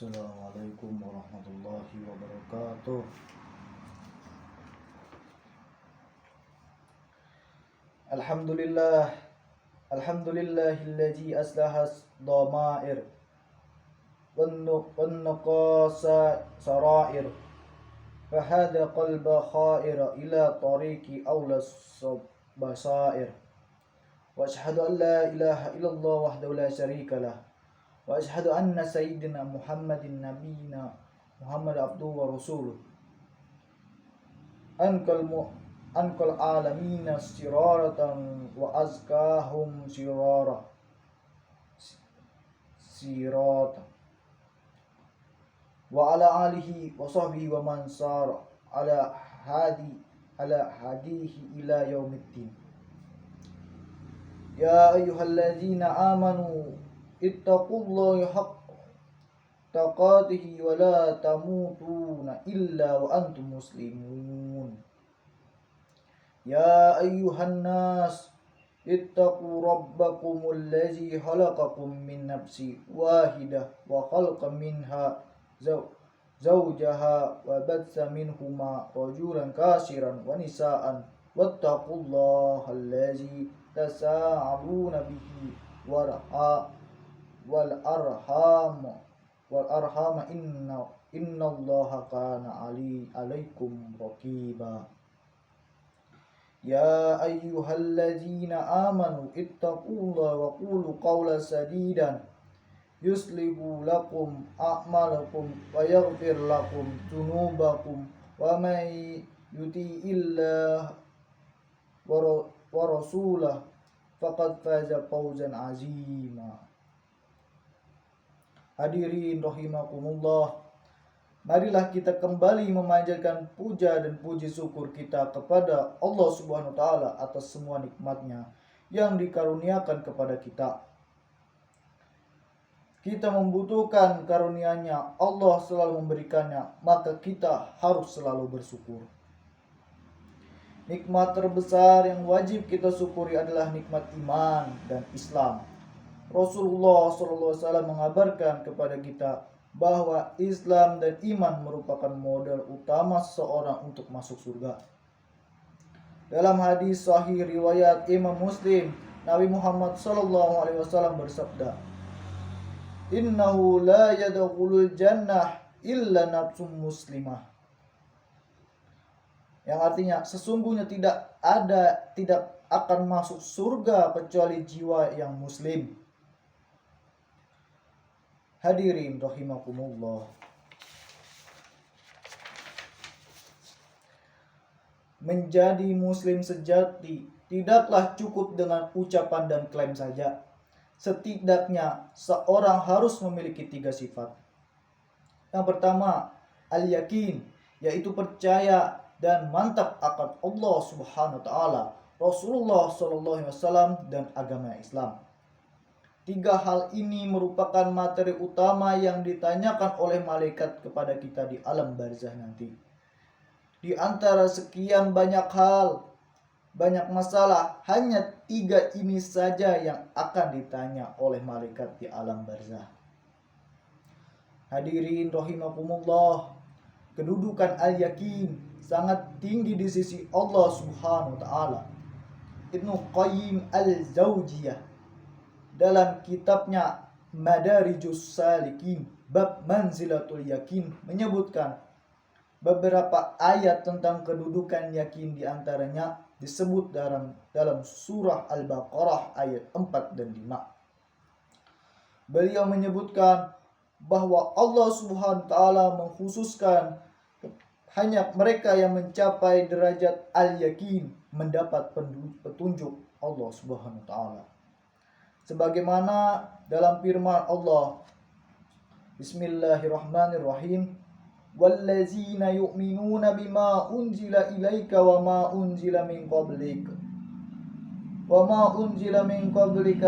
Assalamualaikum warahmatullahi wabarakatuh. Alhamdulillah, alhamdulillahilladzi aslahas dhamair wan naqasa sarair fahada qalba khaira ila tariqi awlas basair wa ashhadu an la ilaha illallah wahdahu la syarika lah wa ashhadu anna sayyidina Muhammadin nabiyina Muhammad abduhu wa rasuluh ankal alamina siraratan wa azkahum siraratan wa ala alihi wa sahbihi wa man sara ala hadihi ila yaumiddin. Ya ayyuhalladzina amanu ittaqullaha haqqa taqatihi wa la tamutunna illa wa antum muslimun. Ya ayyuhan nas ittaqu rabbakumul ladzi khalaqakum min nafsin wahidah wa khalaqa minha zawjaha wa batsa minhuma rajulan kasiran wa nisaan wattaqullaha allazi tasaaluna bihi wal arham innallaha kana alaikum raqiba. Ya ayyuhalladzina amanu ittaqullaha wa qulu qawlan sadidan yuslihu lakum a'malakum wa yaghfir lakum dzunubakum wa may yuti'illah wa rasulahu faqad faza fawzan azima. Hadirin rahimakumullah, marilah kita kembali memanjatkan puja dan puji syukur kita kepada Allah Subhanahu wa taala atas semua nikmatnya yang dikaruniakan kepada kita. Kita membutuhkan karunia-Nya, Allah selalu memberikannya, maka kita harus selalu bersyukur. Nikmat terbesar yang wajib kita syukuri adalah nikmat iman dan Islam. Rasulullah SAW mengabarkan kepada kita bahwa Islam dan iman merupakan modal utama seseorang untuk masuk surga. Dalam hadis sahih riwayat Imam Muslim, Nabi Muhammad SAW bersabda, "Innahu la yadkhulul jannah illa nafsum muslimah." Yang artinya sesungguhnya tidak akan masuk surga kecuali jiwa yang muslim. Hadirin rahimakumullah, menjadi muslim sejati tidaklah cukup dengan ucapan dan klaim saja. Setidaknya seorang harus memiliki 3 sifat. Yang pertama, al-yakin, yaitu percaya dan mantap akan Allah Subhanahu wa taala, Rasulullah SAW dan agama Islam. 3 hal ini merupakan materi utama yang ditanyakan oleh malaikat kepada kita di alam barzah nanti. Di antara sekian banyak hal, banyak masalah, hanya 3 ini saja yang akan ditanya oleh malaikat di alam barzah. Hadirin rahimakumullah, kedudukan al-yakin sangat tinggi di sisi Allah Subhanahu wa taala. Ibnu Qayyim al-Jauziyah dalam kitabnya Madarijus Salikin bab manzilatul yakin menyebutkan beberapa ayat tentang kedudukan yakin, di antaranya disebut dalam surah Al-Baqarah ayat 4 dan 5. Beliau menyebutkan bahwa Allah Subhanahu wa taala mengkhususkan hanya mereka yang mencapai derajat al-yakin mendapat petunjuk Allah Subhanahu wa taala. Sebagaimana dalam firman Allah, Bismillahirrahmanirrahim, wallazina yu'minuna bima unzila ilaika wa ma unzila min qablika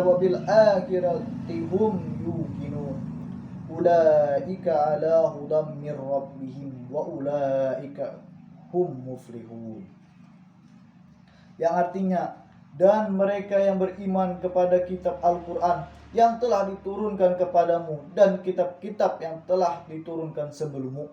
wa bil akhirati hum yuqinun ulaika ala hudam mir rabbihim wa ulaika hum muflihun. Yang artinya, dan mereka yang beriman kepada kitab Al-Quran yang telah diturunkan kepadamu dan kitab-kitab yang telah diturunkan sebelummu,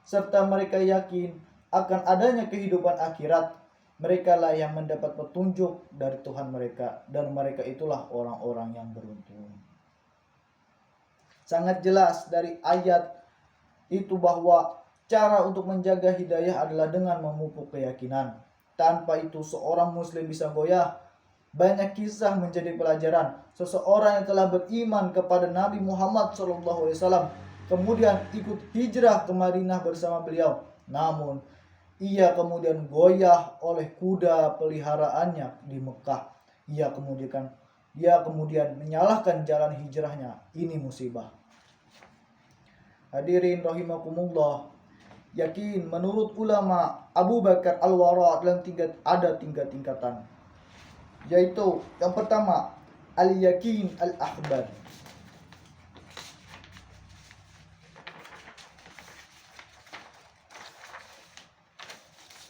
serta mereka yakin akan adanya kehidupan akhirat. Mereka lah yang mendapat petunjuk dari Tuhan mereka, dan mereka itulah orang-orang yang beruntung. Sangat jelas dari ayat itu bahwa cara untuk menjaga hidayah adalah dengan memupuk keyakinan. Tanpa itu seorang muslim bisa goyah. Banyak kisah menjadi pelajaran. Seseorang yang telah beriman kepada Nabi Muhammad SAW kemudian ikut hijrah ke Madinah bersama beliau. Namun ia kemudian goyah oleh kuda peliharaannya di Mekah. Ia kemudian menyalahkan jalan hijrahnya. Ini musibah. Hadirin rahimakumullah. Yakin menurut ulama Abu Bakar Al-Wara ada tiga tingkatan. Yaitu yang pertama, al-yakin al-akhbar.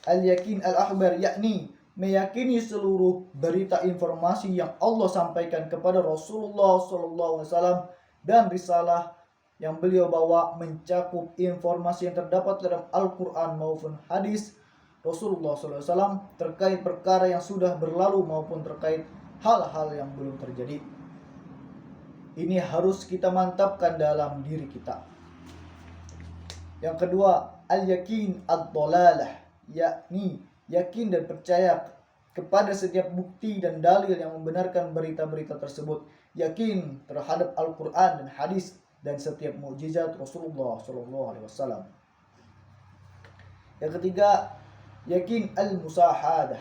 Al-yakin al-akhbar yakni meyakini seluruh berita informasi yang Allah sampaikan kepada Rasulullah SAW dan risalah yang beliau bawa mencakup informasi yang terdapat dalam Al-Quran maupun hadis Rasulullah SAW terkait perkara yang sudah berlalu maupun terkait hal-hal yang belum terjadi. Ini harus kita mantapkan dalam diri kita. Yang kedua, al-yakin ad-dalalah, yakni yakin dan percaya kepada setiap bukti dan dalil yang membenarkan berita-berita tersebut. Yakin terhadap Al-Quran dan hadis dan setiap mukjizat Rasulullah SAW. Yang ketiga, yakin al-musahadah.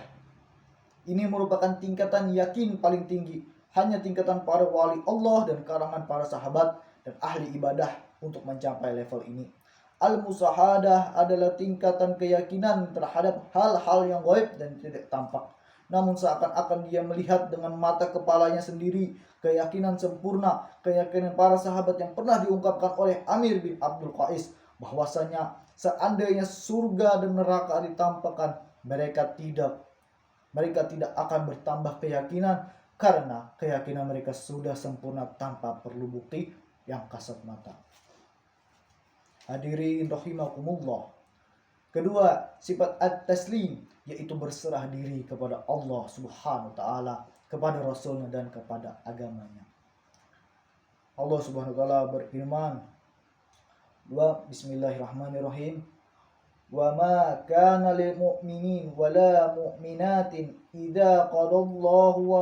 Ini merupakan tingkatan yakin paling tinggi. Hanya tingkatan para wali Allah dan kalangan para sahabat dan ahli ibadah untuk mencapai level ini. Al-musahadah adalah tingkatan keyakinan terhadap hal-hal yang gaib dan tidak tampak. Namun seakan-akan dia melihat dengan mata kepalanya sendiri. Keyakinan sempurna, keyakinan para sahabat yang pernah diungkapkan oleh Amir bin Abdul Qais bahwasanya seandainya surga dan neraka ditampakkan, mereka tidak akan bertambah keyakinan karena keyakinan mereka sudah sempurna tanpa perlu bukti yang kasat mata. Hadirin rahimakumullah. Kedua, sifat at-taslim, yaitu berserah diri kepada Allah Subhanahu wa taala, kepada Rasulnya dan kepada agamanya. Allah Subhanahu wa taala berfirman, Bismillahirrahmanirrahim. Wa ma kana lil mu'minin wa la mu'minatin idza qadallahu wa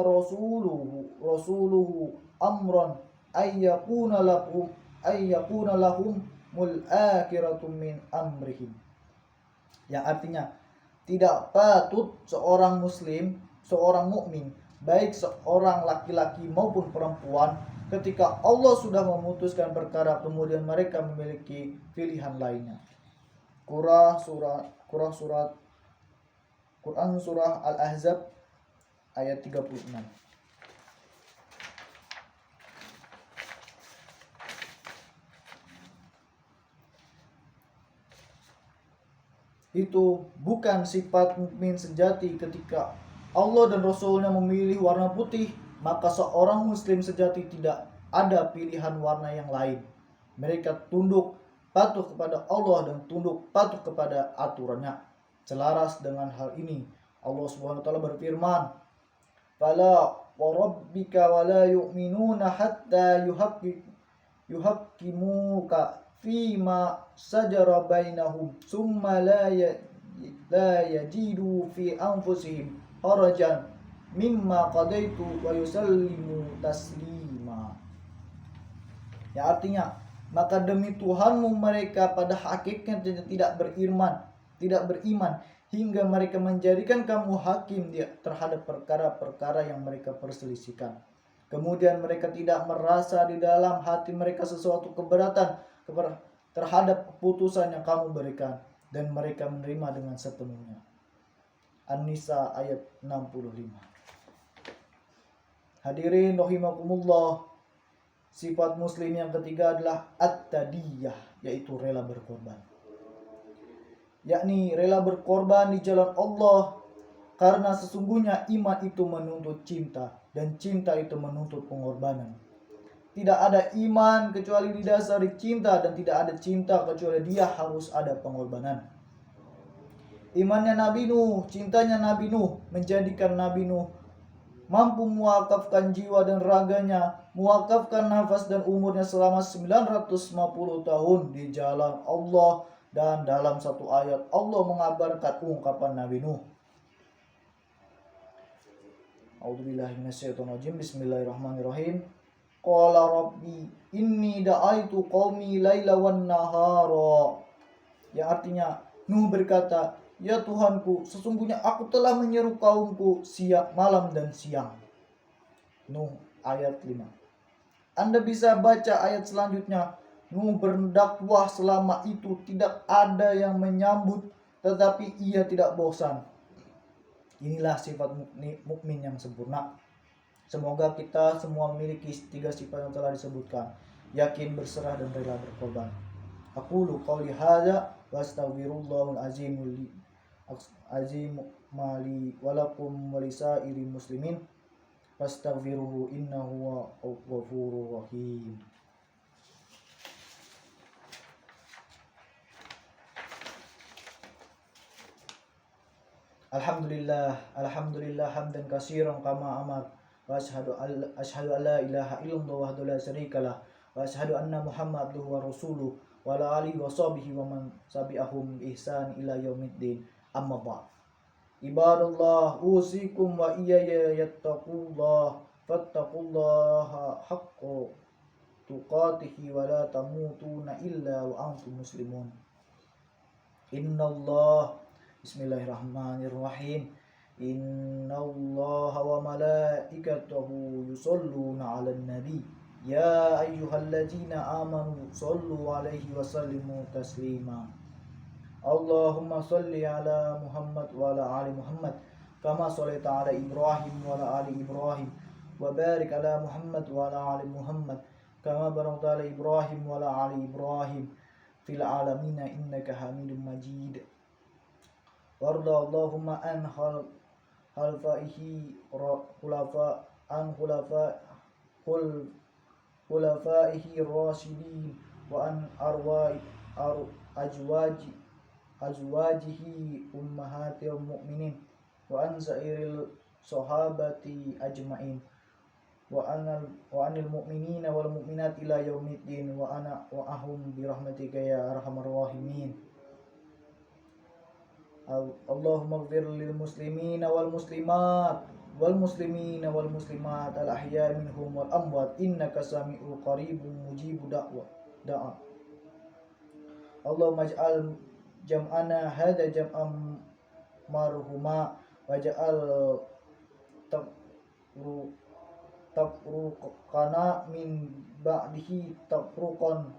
rasuluhu amran ay yakuna lahumul akhiratu min amrihim. Yang artinya tidak patut seorang muslim, seorang mukmin, baik seorang laki-laki maupun perempuan, ketika Allah sudah memutuskan perkara kemudian mereka memiliki pilihan lainnya. Quran surah Al-Ahzab ayat 36. Itu bukan sifat mukmin sejati. Ketika Allah dan Rasulnya memilih warna putih, maka seorang muslim sejati tidak ada pilihan warna yang lain. Mereka tunduk patuh kepada Allah dan tunduk patuh kepada aturannya. Selaras dengan hal ini, Allah Subhanahu wa taala berfirman, "Fala wa rabbika wa la yu'minuna hatta yuhaqqimuka fima sajara bainahum summa la yajidu fi anfusihim harajan mimma qadaitu wa yusallimu taslima." Ya, artinya, maka demi Tuhanmu mereka pada hakikatnya tidak beriman hingga mereka menjadikan kamu hakim terhadap perkara-perkara yang mereka perselisihkan. Kemudian mereka tidak merasa di dalam hati mereka sesuatu keberatan terhadap keputusan yang kamu berikan, dan mereka menerima dengan sepenuhnya. An-Nisa ayat 65. Hadirin rahimakumullah. Sifat muslim yang ketiga adalah at-tadiyah, yaitu rela berkorban. Yakni rela berkorban di jalan Allah, karena sesungguhnya iman itu menuntut cinta dan cinta itu menuntut pengorbanan. Tidak ada iman kecuali didasari cinta, dan tidak ada cinta kecuali dia harus ada pengorbanan. Imannya Nabi Nuh, cintanya Nabi Nuh menjadikan Nabi Nuh mampu mewakafkan jiwa dan raganya, mewakafkan nafas dan umurnya selama 950 tahun di jalan Allah. Dan dalam satu ayat Allah mengabarkan ungkapan Nabi Nuh. A'udzubillahi minasyaitonirrajim. Bismillahirrahmanirrahim. Qala rabbi inni da'aitu qaumi laila wan nahara. Yang artinya Nuh berkata, ya Tuhanku, sesungguhnya aku telah menyeru kaumku siang, malam dan siang. Nuh ayat 5. Anda bisa baca ayat selanjutnya. Nuh berdakwah selama itu, tidak ada yang menyambut, tetapi ia tidak bosan. Inilah sifat mukmin yang sempurna. Semoga kita semua memiliki 3 sifat yang telah disebutkan: yakin, berserah, dan rela berkorban. Aqulu qouli hadza wa astaghfirullahal azim mali wa lakum wa lisairil muslimin fastaghfiruhu innahu huwal ghafurur rahim. Alhamdulillah hamdan katsiran kama amar. Wa asyhadu an la ilaha illallah wahdahu la syarikalah. Wa asyhadu anna Muhammad abduhu wa rasuluh wa ala alihi wa sahbihi wa man tabi'ahum bi ihsan ila yaumiddin. Amma ba'd. Ibadallah, usikum wa iyaya yattaqullah, fattaqullaha haqqa tuqatihi wa la tamutuna illa wa antum muslimun. Innallah, bismillahirrahmanirrahim. Innallaha wa malaikatahu yusholluna 'alan nabi. Ya ayyuhalladzina amanu shollu 'alaihi wa sallimu taslima. Allahumma sholli ala Muhammad wa ala ali Muhammad kama shallaita ala Ibrahim wa ala ali Ibrahim, wa barik ala Muhammad wa ala ali Muhammad kama barakta ala Ibrahim wa ala ali Ibrahim fil alamin innaka Hamidum Majid. Warda Allahumma an khulafaihi rasyidin wa an azwajihi ummahatil mu'minin wa an sa'iril sahabati ajma'in wa anil mu'minina wal mu'minat ila yaumiddin wa ana wa ahum bi rahmatika ya arhamar rahimin. Allahumma ighfir lil muslimina wal muslimat al ahya'i minhum wal amwat innaka sami'ul qaribun mujibud da'a. Allahumma ij'al jam'ana hadza jam'an marhuma waj'al tafruqana min ba'dihi tafruqan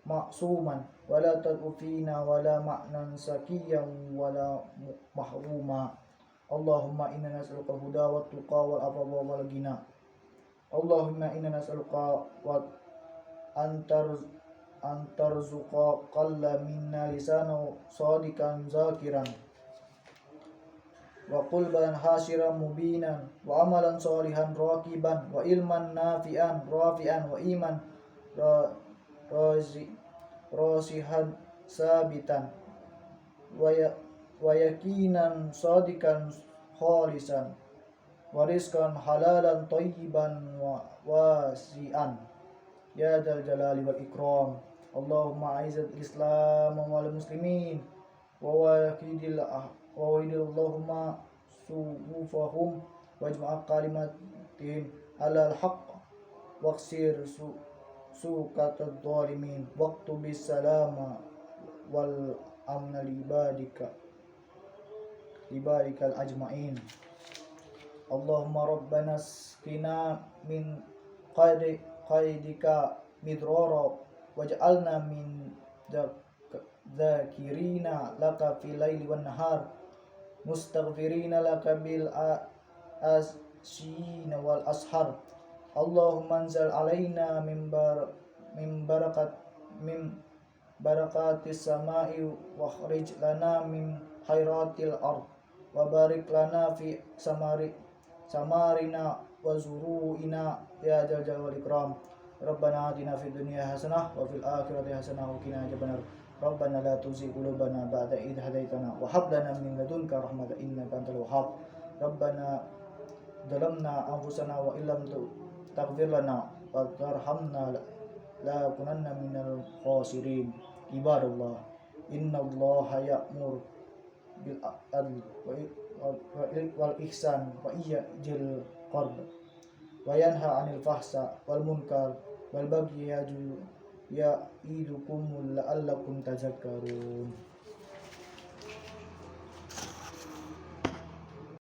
ma'suman wala tad'ufina wala ma'nan sakiyan wala mahruma. Allahumma inna nas'aluka huda wa tuqa wal afawa wal ghina. Allahumma inna nas'aluka wa antarzuqa qalla minna lisanu sadikan zakiran wa qulban hasiran mubinan wa amalan solihan raqiban wa ilman nafi'an rafi'an wa iman rasihan sabitan wa yakinan sadikan khalisan wa rizqan halalan thayyiban wa wasi'an ya dzal jalali wal ikram. Allahumma a'izzal islam wal muslimin wa wahidil Allahumma sufufahum wajma' kalimatihim alal haqq waqsir suqatad dhalimin waqtu bis salama wal amna libadikal ajma'in. Allahumma rabbana skina min qaidika midrara waj'alna min dzakirina laka fil laili wan nahar mustaghfirina laka bil asyin wal ashar. Allahumma anzal alaina min barakatis samai wa khrij lana min khairatil ard wa barik lana fi samarina wa zuruina ya dzal jalali wal ikram. Rabbana atina fid dunya hasanah wa fil akhirati hasanah wa qina adzabannar. Rabbana la tuzigh qulubana ba'da idh hadaitana wa hab lana min ladunka rahmatan innaka antal wahhab. Rabbana zalamna anfusana wa illam taghfir lana wa tarhamna lakunanna minal khasirin. Ibadallah, innallaha ya'mur bil adli wal ihsan wa iya'il qurb wa yanha 'anil fahsya wal munkar wal baghi ya'idukum la'allakum tadhakkarun.